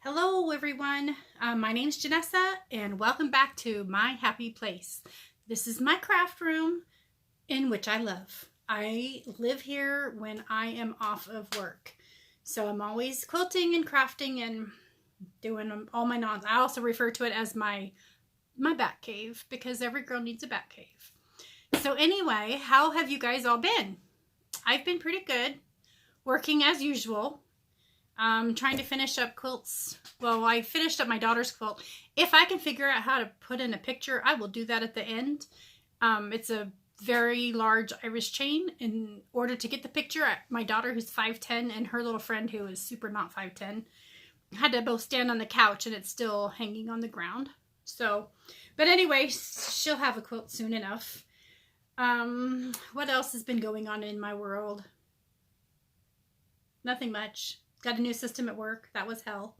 Hello everyone, my name is Janessa and welcome back to my happy place. This is my craft room in which I love. I live here when I am off of work. So I'm always quilting and crafting and doing all my nonsense. I also refer to it as my bat cave because every girl needs a bat cave. So anyway, how have you guys all been? I've been pretty good, working as usual. Trying to finish up quilts. Well, I finished up my daughter's quilt. If I can figure out how to put in a picture, I will do that at the end. It's a very large Irish chain. In order to get the picture, my daughter, who's 5'10", and her little friend, who is super not 5'10", had to both stand on the couch, and it's still hanging on the ground. So, but anyway, she'll have a quilt soon enough. What else has been going on in my world? Nothing much. Got a new system at work. That was hell.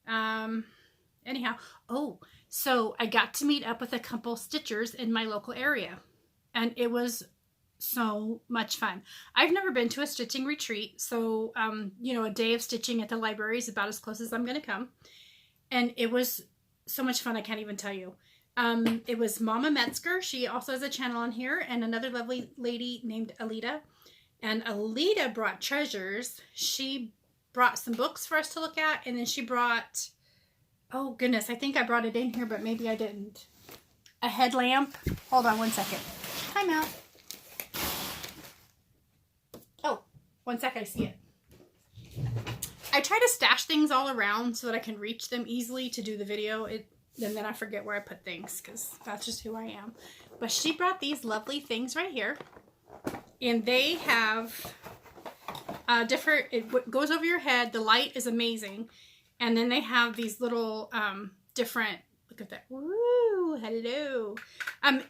Anyhow. Oh, so I got to meet up with a couple stitchers in my local area. And it was so much fun. I've never been to a stitching retreat. So, you know, a day of stitching at the library is about as close as I'm going to come. And it was so much fun. I can't even tell you. It was Mama Metzger. She also has a channel on here. And another lovely lady named Alita. And Alita brought treasures. She brought some books for us to look at. And then she brought, oh goodness, I think I brought it in here, but maybe I didn't. A headlamp. Hold on one second. Time out. Oh, one sec, I see it. I try to stash things all around so that I can reach them easily to do the video. And then I forget where I put things because that's just who I am. But she brought these lovely things right here. And they have different, it goes over your head. The light is amazing. And then they have these little different, look at that. Woo, hello.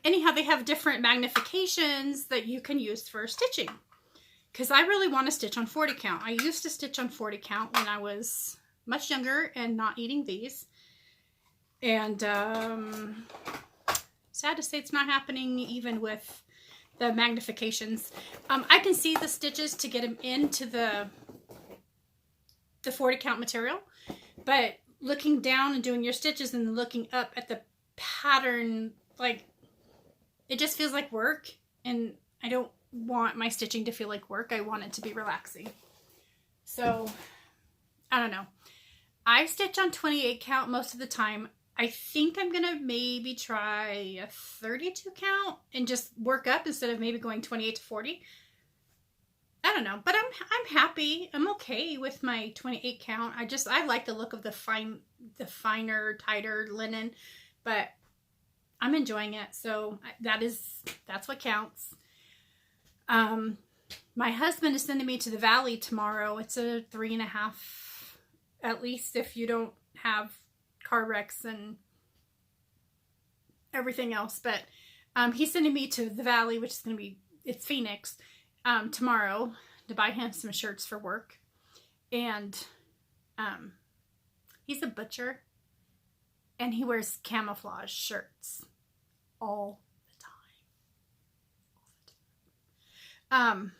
Anyhow, they have different magnifications that you can use for stitching. Because I really want to stitch on 40 count. I used to stitch on 40 count when I was much younger and not eating these. And sad to say it's not happening even with the magnifications. I can see the stitches to get them into the 40 count material, but looking down and doing your stitches and looking up at the pattern, like, it just feels like work, and I don't want my stitching to feel like work. I want it to be relaxing. So I don't know. I stitch on 28 count most of the time. I think I'm going to maybe try a 32 count and just work up instead of maybe going 28 to 40. I don't know, but I'm happy. I'm okay with my 28 count. I like the look of the finer, tighter linen, but I'm enjoying it. So that's what counts. My husband is sending me to the valley tomorrow. It's a 3.5, at least if you don't have car wrecks and everything else, but he's sending me to the valley, which is going to be, it's Phoenix, tomorrow to buy him some shirts for work. And he's a butcher and he wears camouflage shirts all the time.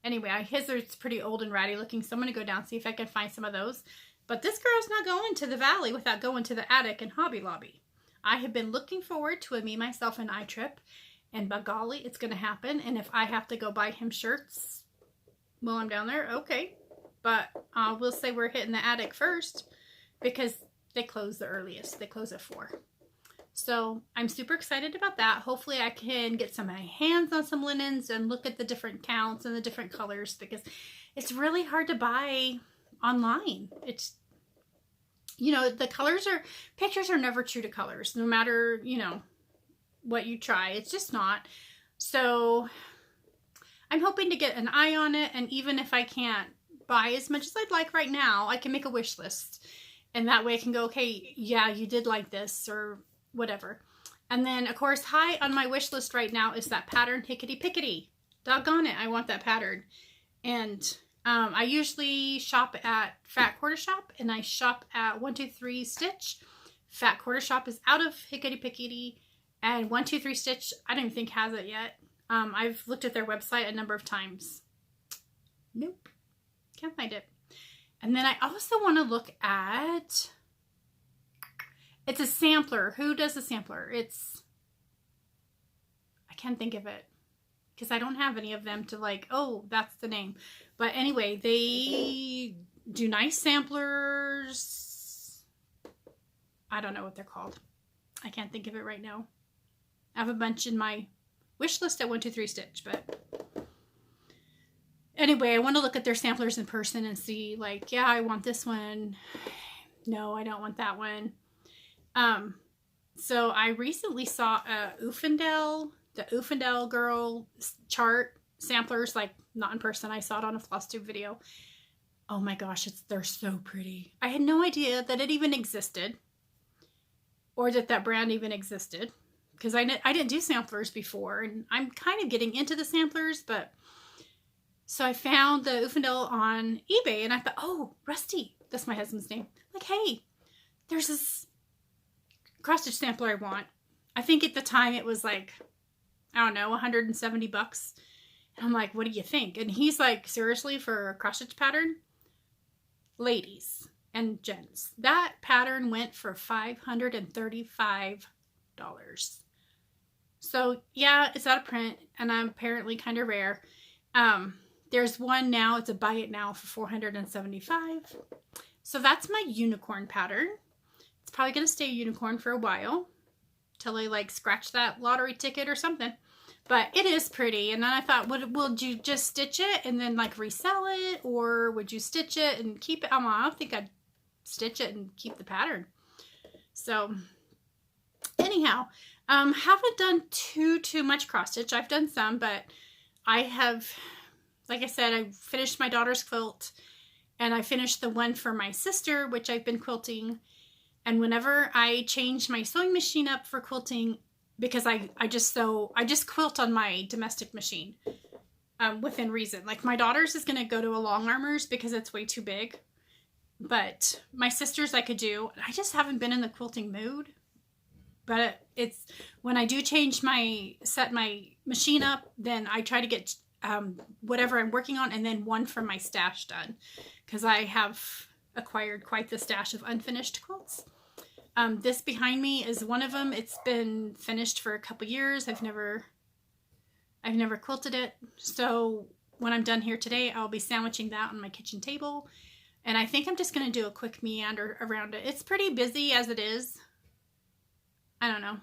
Anyway, his are pretty old and ratty looking, so I'm going to go down and see if I can find some of those. But this girl's not going to the valley without going to the attic and Hobby Lobby. I have been looking forward to a me, myself, and I trip. And by golly, it's going to happen. And if I have to go buy him shirts while I'm down there, okay. But we'll say we're hitting the attic first because they close the earliest. They close at 4. So I'm super excited about that. Hopefully I can get some of my hands on some linens and look at the different counts and the different colors because it's really hard to buy online. It's, you know, pictures are never true to colors, no matter, you know, what you try. It's just not. So I'm hoping to get an eye on it, and even if I can't buy as much as I'd like right now, I can make a wish list, and that way I can go, okay, yeah, you did like this or whatever. And then of course, high on my wish list right now is that pattern Hickety Pickety. Doggone it, I want that pattern. And I usually shop at Fat Quarter Shop, and I shop at 123 Stitch. Fat Quarter Shop is out of Hickety Pickety, and 123 Stitch, I don't even think has it yet. I've looked at their website a number of times. Nope, can't find it. And then I also want to look at, it's a sampler. Who does a sampler? I can't think of it because I don't have any of them to like, oh, that's the name. But anyway, they do nice samplers. I don't know what they're called. I can't think of it right now. I have a bunch in my wish list at 123 Stitch, but anyway, I want to look at their samplers in person and see like, yeah, I want this one. No, I don't want that one. So I recently saw the Ufendel girl chart samplers, like not in person. I saw it on a Flosstube video. Oh my gosh, they're so pretty. I had no idea that it even existed or that brand even existed because I didn't do samplers before, and I'm kind of getting into the samplers, but so I found the Ufendel on eBay and I thought, oh, Rusty, that's my husband's name. Like, hey, there's this cross stitch sampler I want. I think at the time it was like, I don't know, 170 bucks. And I'm like, what do you think? And he's like, seriously, for a cross stitch pattern? Ladies and gents, that pattern went for $535. So yeah, it's out of print and I'm apparently kind of rare. There's one now, it's a buy it now for $475. So that's my unicorn pattern. It's probably going to stay a unicorn for a while till I like scratch that lottery ticket or something. But it is pretty. And then I thought, would you just stitch it and then like resell it? Or would you stitch it and keep it? I don't think I'd stitch it and keep the pattern. So anyhow, haven't done too much cross stitch. I've done some, but I have, like I said, I finished my daughter's quilt and I finished the one for my sister, which I've been quilting. And whenever I change my sewing machine up for quilting, because I just quilt on my domestic machine within reason. Like my daughter's is going to go to a long armors because it's way too big. But my sister's I could do. I just haven't been in the quilting mood. But it's when I do set my machine up, then I try to get whatever I'm working on and then one from my stash done. Because I have acquired quite the stash of unfinished quilts. This behind me is one of them. It's been finished for a couple years. I've never quilted it. So when I'm done here today, I'll be sandwiching that on my kitchen table. And I think I'm just going to do a quick meander around it. It's pretty busy as it is. I don't know.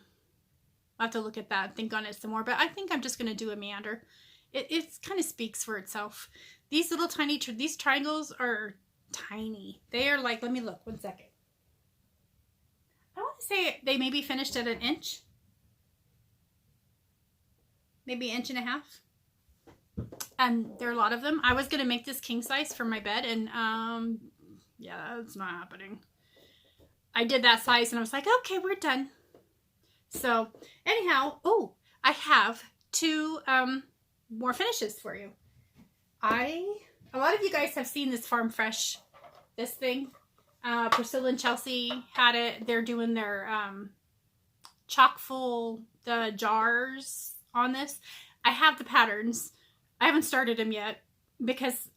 I'll have to look at that and think on it some more. But I think I'm just going to do a meander. It kind of speaks for itself. These little tiny, these triangles are tiny. They are like, let me look 1 second. I want to say they may be finished at 1 inch. Maybe 1.5 inches. And there are a lot of them. I was going to make this king size for my bed and yeah, that's not happening. I did that size and I was like, okay, we're done. So anyhow, oh, I have 2 more finishes for you. A lot of you guys have seen this Farm Fresh, this thing. Priscilla and Chelsea had it. They're doing their chock full the jars on this. I have the patterns. I haven't started them yet because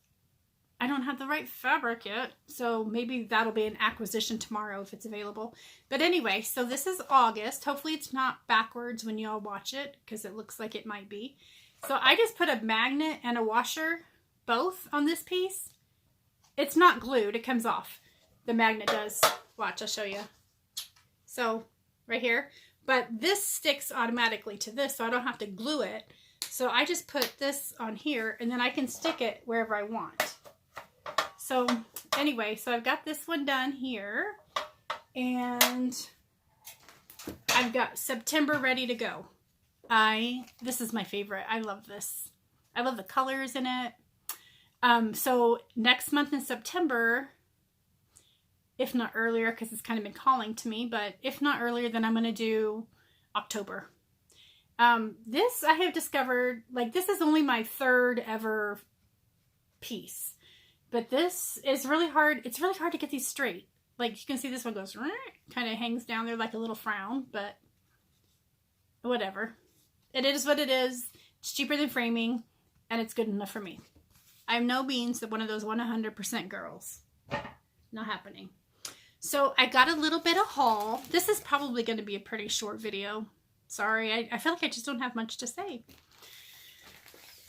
I don't have the right fabric yet. So maybe that'll be an acquisition tomorrow if it's available. But anyway, so this is August. Hopefully it's not backwards when y'all watch it because it looks like it might be. So I just put a magnet and a washer both on this piece. It's not glued. It comes off. The magnet does. Watch, I'll show you. So right here. But this sticks automatically to this, so I don't have to glue it. So I just put this on here, and then I can stick it wherever I want. So anyway, so I've got this one done here. And I've got September ready to go. This is my favorite. I love this. I love the colors in it. So next month in September, if not earlier, because it's kind of been calling to me, but if not earlier, then I'm going to do October. This I have discovered, like this is only my 3rd ever piece, but this is really hard. It's really hard to get these straight. Like you can see this one goes, kind of hangs down there like a little frown, but whatever. It is what it is. It's cheaper than framing and it's good enough for me. I'm no means one of those 100% girls. not happening. So I got a little bit of haul. This is probably going to be a pretty short video. Sorry, I feel like I just don't have much to say.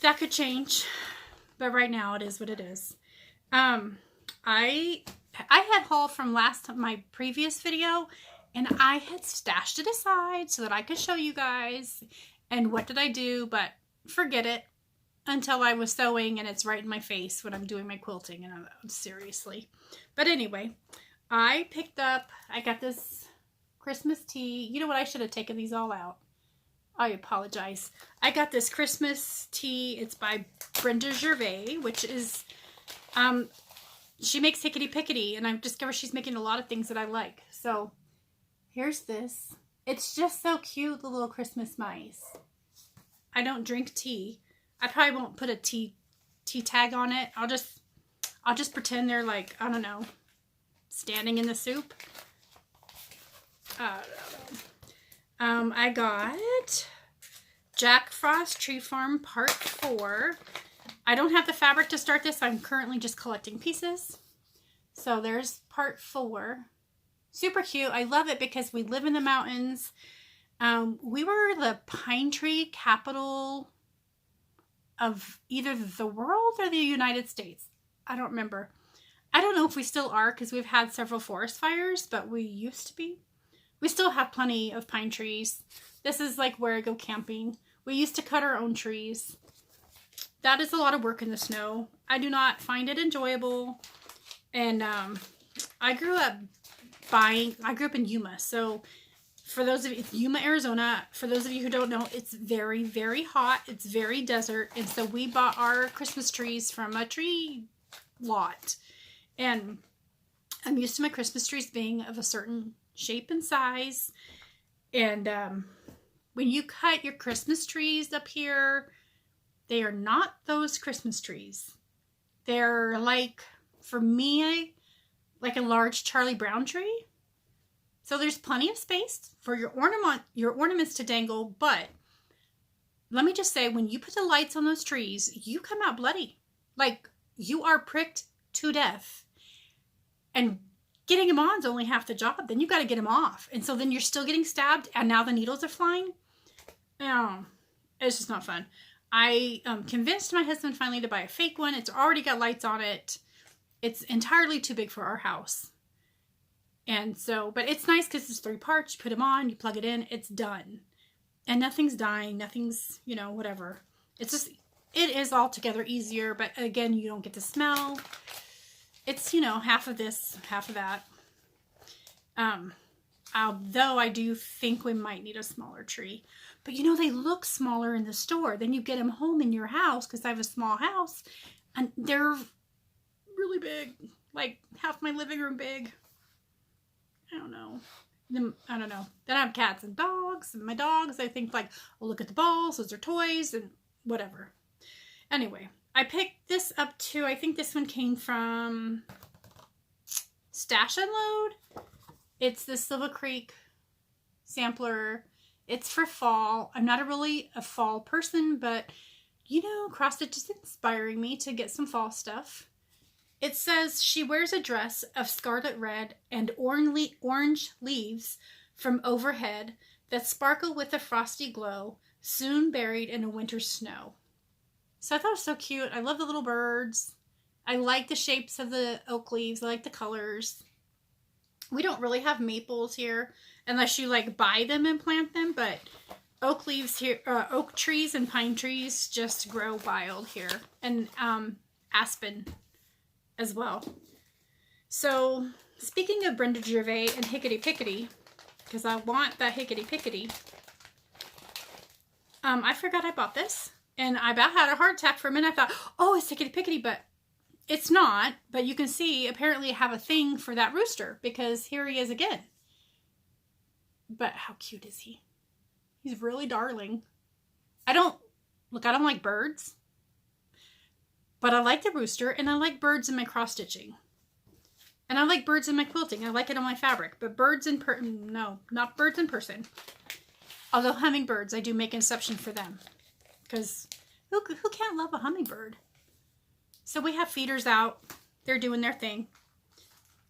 That could change, but right now it is what it is. I had haul from my previous video, and I had stashed it aside so that I could show you guys. And what did I do? But forget it until I was sewing, and it's right in my face when I'm doing my quilting. And I'm seriously. But anyway, I got this Christmas tea. You know what? I should have taken these all out. I apologize. I got this Christmas tea. It's by Brenda Gervais, which is, she makes Hickety Pickety, and I've discovered she's making a lot of things that I like. So here's this. It's just so cute, the little Christmas mice. I don't drink tea. I probably won't put a tea tag on it. I'll just pretend they're like, I don't know, standing in the soup. I don't know. I got Jack Frost Tree Farm Part 4. I don't have the fabric to start this. I'm currently just collecting pieces. So there's Part 4. Super cute. I love it because we live in the mountains. We were the pine tree capital of either the world or the United States. I don't remember. I don't know if we still are because we've had several forest fires, but we used to be. We still have plenty of pine trees. This is like where I go camping. We used to cut our own trees. That is a lot of work in the snow. I do not find it enjoyable. And I grew up in Yuma. So for those of you, it's Yuma, Arizona. For those of you who don't know, it's very, very hot. It's very desert. And so we bought our Christmas trees from a tree lot. And I'm used to my Christmas trees being of a certain shape and size. And when you cut your Christmas trees up here, they are not those Christmas trees. They're like, for me, like a large Charlie Brown tree. So there's plenty of space for your ornaments to dangle. But let me just say, when you put the lights on those trees, you come out bloody. Like, you are pricked to death. And getting them on is only half the job. Then you got to get them off. And so then you're still getting stabbed. And now the needles are flying. Oh, it's just not fun. I convinced my husband finally to buy a fake one. It's already got lights on it. It's entirely too big for our house. And so, but it's nice because it's 3 parts. You put them on, you plug it in, it's done. And nothing's dying. Nothing's, whatever. It's just, it is altogether easier. But again, you don't get the smell. It's, half of this, half of that. Although I do think we might need a smaller tree. But they look smaller in the store. Then you get them home in your house, because I have a small house. And they're really big. Like half my living room big. I don't know. Then I have cats and dogs. And my dogs, I think like, oh, look at the balls. Those are toys and whatever. Anyway, I picked this up too. I think this one came from Stash and Load. It's the Silver Creek sampler. It's for fall. I'm not really a fall person, but cross stitch is inspiring me to get some fall stuff. It says she wears a dress of scarlet red and orange leaves from overhead that sparkle with a frosty glow, soon buried in a winter's snow. So I thought it was so cute. I love the little birds. I like the shapes of the oak leaves. I like the colors. We don't really have maples here unless you like buy them and plant them, but oak leaves here, oak trees and pine trees just grow wild here, and aspen as well. So speaking of Brenda Gervais and Hickety Pickety, because I want that Hickety Pickety, I forgot I bought this, and I about had a heart attack for a minute. I thought, oh, it's Hickety Pickety, but it's not. But you can see, apparently I have a thing for that rooster, because here he is again. But how cute is he? He's really darling. I don't like birds. But I like the rooster, and I like birds in my cross stitching. And I like birds in my quilting. I like it on my fabric. But birds in person, no, not birds in person. Although hummingbirds, I do make an exception for them. Because who can't love a hummingbird? So we have feeders out. They're doing their thing.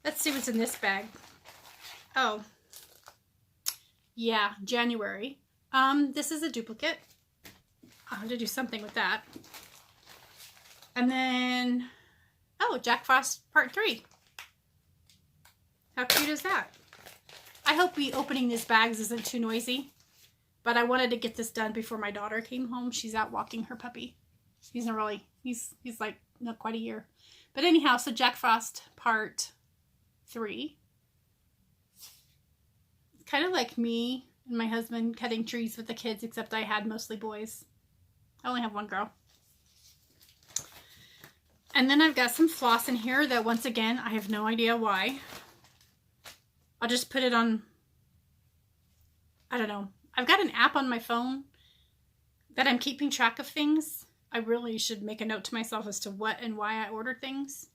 Let's see what's in this bag. Oh. Yeah, January. This is a duplicate. I'll have to do something with that. And then, oh, Jack Frost Part 3. How cute is that? I hope opening these bags isn't too noisy. But I wanted to get this done before my daughter came home. She's out walking her puppy. He's not really, he's like not quite a year. But anyhow, so Jack Frost Part 3. It's kind of like me and my husband cutting trees with the kids, except I had mostly boys. I only have one girl. And then I've got some floss in here that, once again, I have no idea why. I'll just put it on, I don't know. I've got an app on my phone that I'm keeping track of things. I really should make a note to myself as to what and why I order things.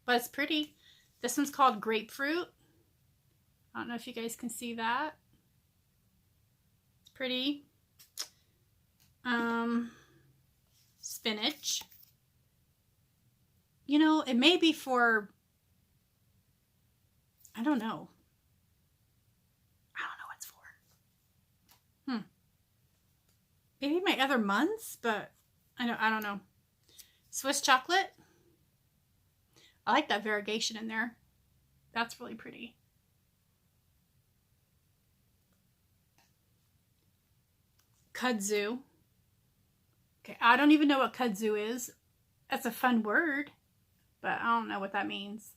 But it's pretty. This one's called Grapefruit. I don't know if you guys can see that. It's pretty. Spinach. You know, it may be for, I don't know. I don't know what it's for. Maybe my other months, but I don't know. Swiss chocolate. I like that variegation in there. That's really pretty. Kudzu. Okay, I don't even know what kudzu is. That's a fun word, but I don't know what that means.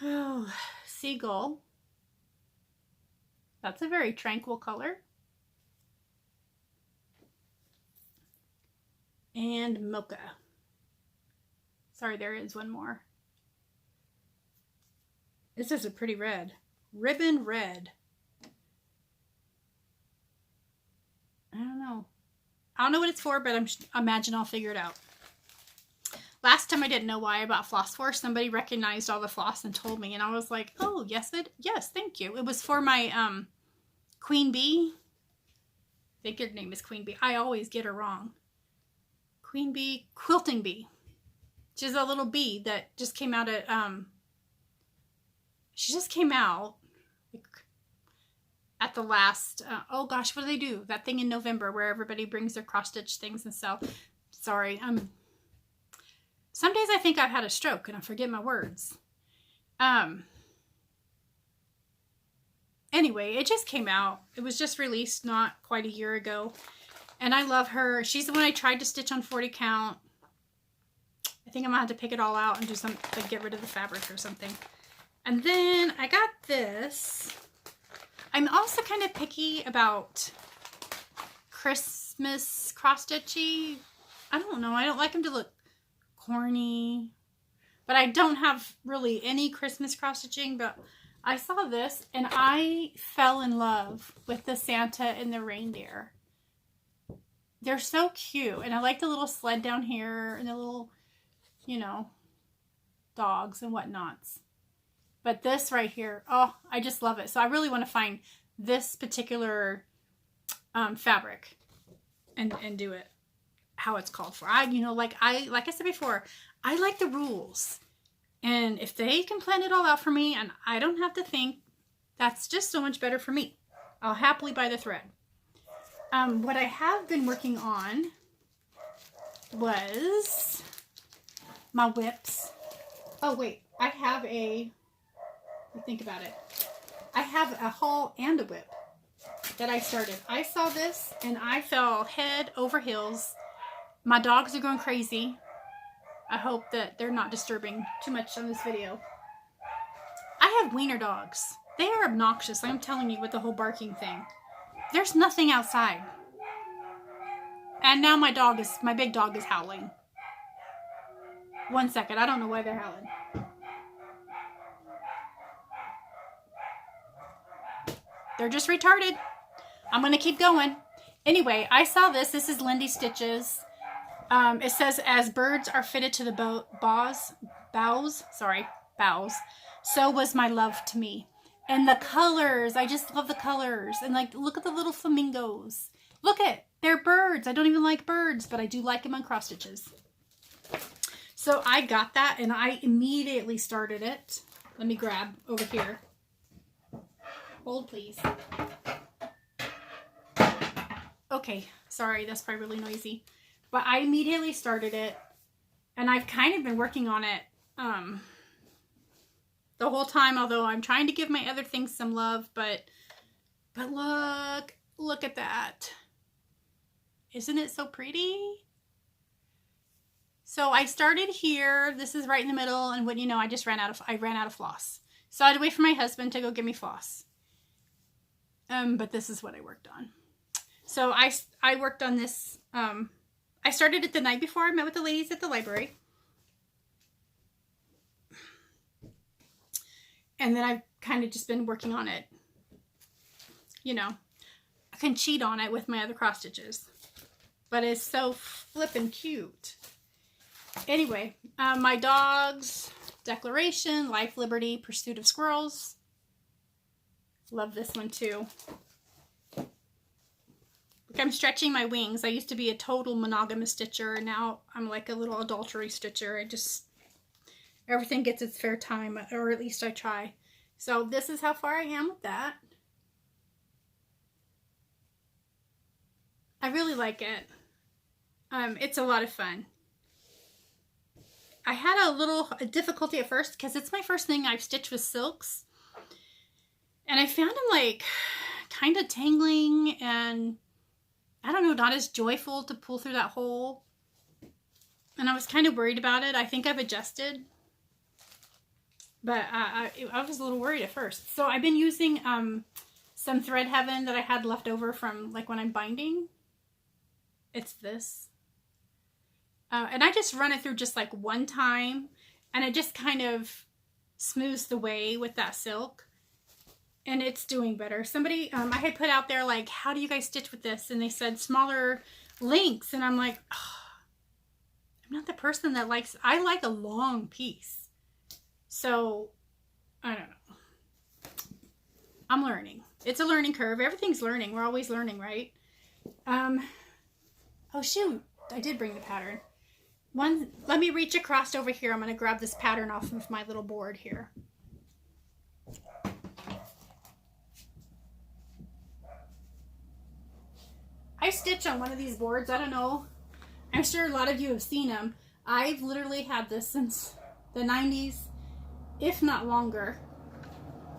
Oh, seagull. That's a very tranquil color. And mocha. Sorry, there is one more. This is a pretty red. Ribbon red. I don't know. I don't know what it's for, but I imagine I'll figure it out. Last time I didn't know why I bought floss for. Somebody recognized all the floss and told me, and I was like, "Oh, yes, thank you." It was for my Queen Bee. I think her name is Queen Bee. I always get her wrong. Queen Bee, Quilting Bee. She's a little bee that just came out at she just came out at the last, oh gosh, what do they do? That thing in November where everybody brings their cross-stitch things and sell. Sorry, some days I think I've had a stroke and I forget my words. Anyway, it just came out. It was just released not quite a year ago. And I love her. She's the one I tried to stitch on 40 count. I think I'm going to have to pick it all out and do something, like get rid of the fabric or something. And then I got this. I'm also kind of picky about Christmas cross-stitchy. I don't know. I don't like them to look corny. But I don't have really any Christmas cross-stitching. But I saw this and I fell in love with the Santa and the reindeer. They're so cute. And I like the little sled down here and the little, you know, dogs and whatnots. But this right here, oh, I just love it. So I really want to find this particular fabric and do it how it's called for. Like I said before, I like the rules. And if they can plan it all out for me and I don't have to think, that's just so much better for me. I'll happily buy the thread. What I have been working on was my whips. Oh, wait. I have think about it. I have a haul and a whip that I started. I saw this and I fell head over heels. My dogs are going crazy. I hope that they're not disturbing too much on this video. I have wiener dogs. They are obnoxious. I'm telling you, with the whole barking thing. There's nothing outside. And now my big dog is howling. One second. I don't know why they're howling. They're just retarded. I'm going to keep going. Anyway, I saw this. This is Lindy Stitches. It says, as birds are fitted to the boughs, so was my love to me. And the colors, I just love the colors. And like, look at the little flamingos. Look at, they're birds. I don't even like birds, but I do like them on cross stitches. So I got that and I immediately started it. Let me grab over here. Hold, please. Okay, sorry, that's probably really noisy. But I immediately started it, and I've kind of been working on it the whole time, although I'm trying to give my other things some love, but look at that. Isn't it so pretty? So I started here. This is right in the middle, and what you know, I ran out of floss. So I had to wait for my husband to go get me floss. But this is what I worked on. So I worked on this. I started it the night before I met with the ladies at the library. And then I've kind of just been working on it. You know, I can cheat on it with my other cross stitches. But it's so flippin' cute. Anyway, my dog's declaration, life, liberty, pursuit of squirrels. Love this one too. I'm stretching my wings. I used to be a total monogamous stitcher. And now I'm like a little adultery stitcher. Everything gets its fair time, or at least I try. So this is how far I am with that. I really like it. It's a lot of fun. I had a little difficulty at first because it's my first thing I've stitched with silks. And I found them like kind of tangling and I don't know, not as joyful to pull through that hole. And I was kind of worried about it. I think I've adjusted. But I was a little worried at first. So I've been using some Thread Heaven that I had left over from like when I'm binding. It's this. And I just run it through just like one time. And it just kind of smooths the way with that silk. And it's doing better. Somebody, I had put out there like, how do you guys stitch with this? And they said smaller lengths. And I'm like, oh, I'm not the person that I like a long piece. So, I don't know. I'm learning. It's a learning curve. Everything's learning. We're always learning, right? Oh shoot, I did bring the pattern. Let me reach across over here. I'm going to grab this pattern off of my little board here. I stitch on one of these boards. I don't know. I'm sure a lot of you have seen them. I've literally had this since the 90s, if not longer.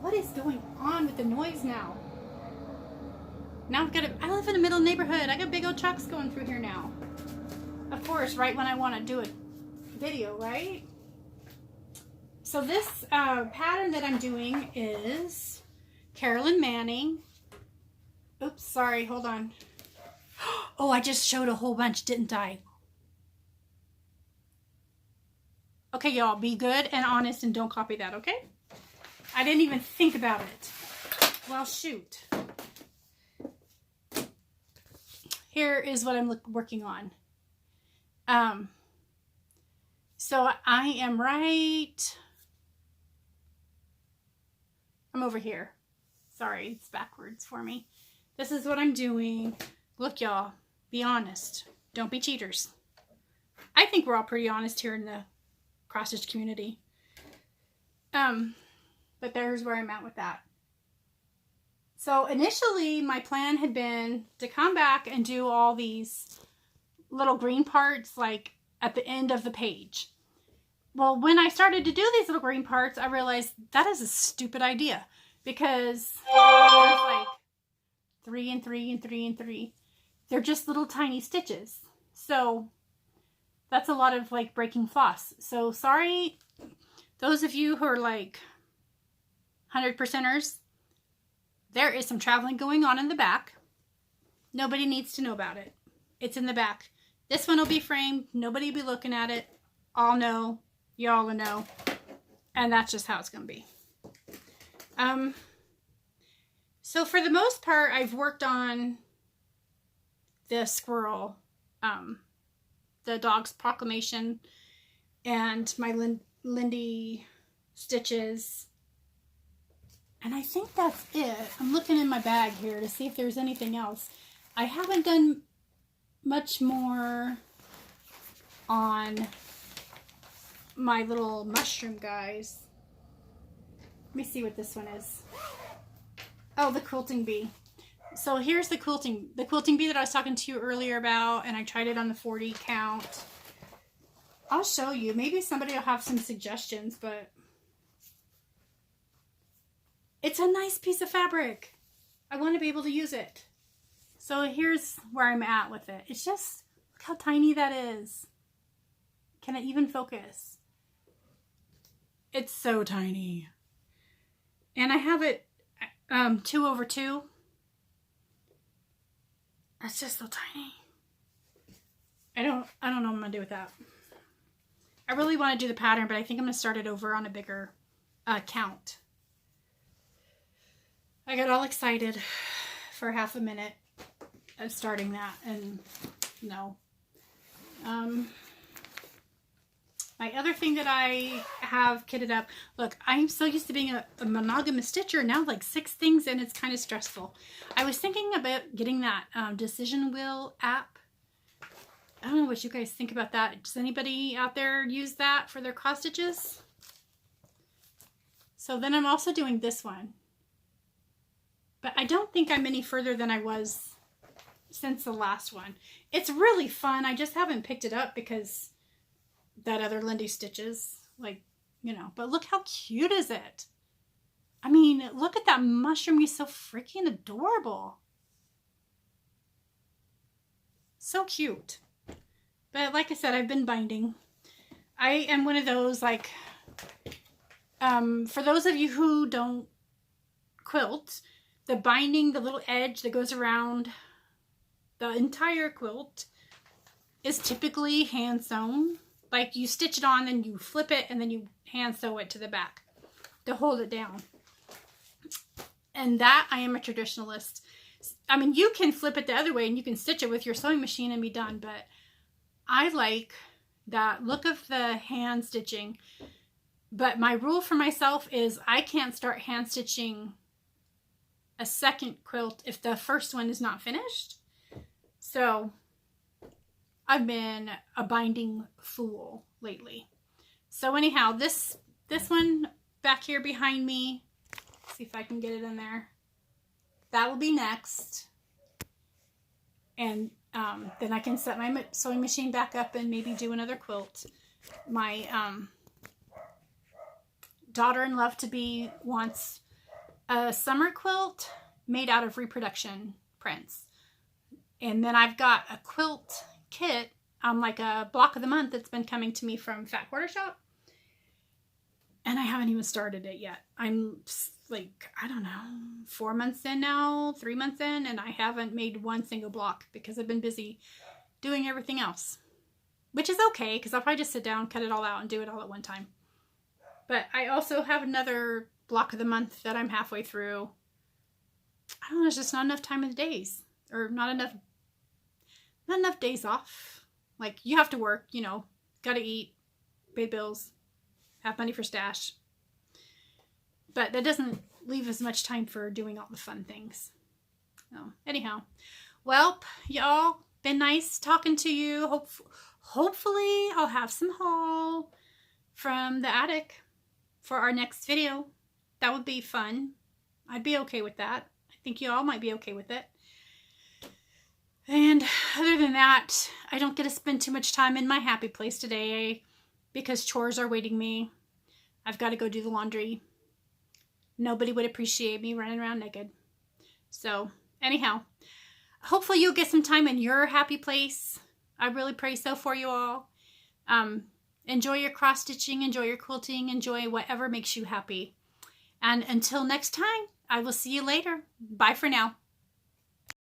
What is going on with the noise now? Now I live in a middle neighborhood. I got big old trucks going through here now. Of course, right when I want to do a video, right? So this pattern that I'm doing is Carolyn Manning. Oops, sorry, hold on. Oh, I just showed a whole bunch, didn't I? Okay, y'all, be good and honest and don't copy that, okay? I didn't even think about it. Well, shoot. Here is what I'm working on. So I am I'm over here. Sorry, it's backwards for me. This is what I'm doing. Look, y'all, be honest. Don't be cheaters. I think we're all pretty honest here in the cross-stitch community. But there's where I'm at with that. So initially, my plan had been to come back and do all these little green parts like at the end of the page. Well, when I started to do these little green parts, I realized that is a stupid idea because there's like 3 and 3 and 3 and 3. They're just little tiny stitches. So that's a lot of like breaking floss. So sorry, those of you who are like 100%ers, there is some traveling going on in the back. Nobody needs to know about it. It's in the back. This one will be framed. Nobody will be looking at it. I'll know. Y'all will know. And that's just how it's going to be. So for the most part, I've worked on the squirrel, the dog's proclamation, and my Lindy stitches. And I think that's it. I'm looking in my bag here to see if there's anything else. I haven't done much more on my little mushroom guys. Let me see what this one is. Oh, the quilting bee. So here's the quilting bee that I was talking to you earlier about, and I tried it on the 40 count. I'll show you. Maybe somebody will have some suggestions, but it's a nice piece of fabric. I want to be able to use it. So here's where I'm at with it. It's just, look how tiny that is. Can it even focus? It's so tiny. And I have it 2/2. That's just so tiny. I don't know what I'm gonna do with that. I really want to do the pattern, but I think I'm gonna start it over on a bigger count. I got all excited for half a minute of starting that, and no. My other thing that I have kitted up, look, I'm so used to being a monogamous stitcher, now like 6 things, and it's kind of stressful. I was thinking about getting that decision wheel app. I don't know what you guys think about that. Does anybody out there use that for their cross stitches? So then I'm also doing this one. But I don't think I'm any further than I was since the last one. It's really fun. I just haven't picked it up because that other Lindy stitches, like, you know, but look how cute is it? I mean, look at that mushroom. He's so freaking adorable. So cute. But like I said, I've been binding. I am one of those, like, for those of you who don't quilt, the binding, the little edge that goes around the entire quilt is typically hand sewn. Like, you stitch it on, then you flip it, and then you hand sew it to the back to hold it down. And that, I am a traditionalist. I mean, you can flip it the other way and you can stitch it with your sewing machine and be done, but I like that look of the hand stitching. But my rule for myself is I can't start hand stitching a second quilt if the first one is not finished. So I've been a binding fool lately. So anyhow, this one back here behind me, let's see if I can get it in there. That will be next. And then I can set my sewing machine back up and maybe do another quilt. My daughter-in-law-to-be wants a summer quilt made out of reproduction prints. And then I've got a quilt kit, like a block of the month that's been coming to me from Fat Quarter Shop. And I haven't even started it yet. I'm like, I don't know, 4 months in now, 3 months in, and I haven't made one single block because I've been busy doing everything else. Which is okay, because I'll probably just sit down, cut it all out, and do it all at one time. But I also have another block of the month that I'm halfway through. I don't know, there's just not enough time in the days. Or not enough days off. Like, you have to work, you know, gotta eat, pay bills, have money for stash. But that doesn't leave as much time for doing all the fun things. So, anyhow. Well, y'all, been nice talking to you. Hopefully, I'll have some haul from the attic for our next video. That would be fun. I'd be okay with that. I think you all might be okay with it. And other than that, I don't get to spend too much time in my happy place today because chores are waiting me. I've got to go do the laundry. Nobody would appreciate me running around naked. So, anyhow, hopefully you'll get some time in your happy place. I really pray so for you all. Enjoy your cross stitching, enjoy your quilting, enjoy whatever makes you happy. And until next time, I will see you later. Bye for now.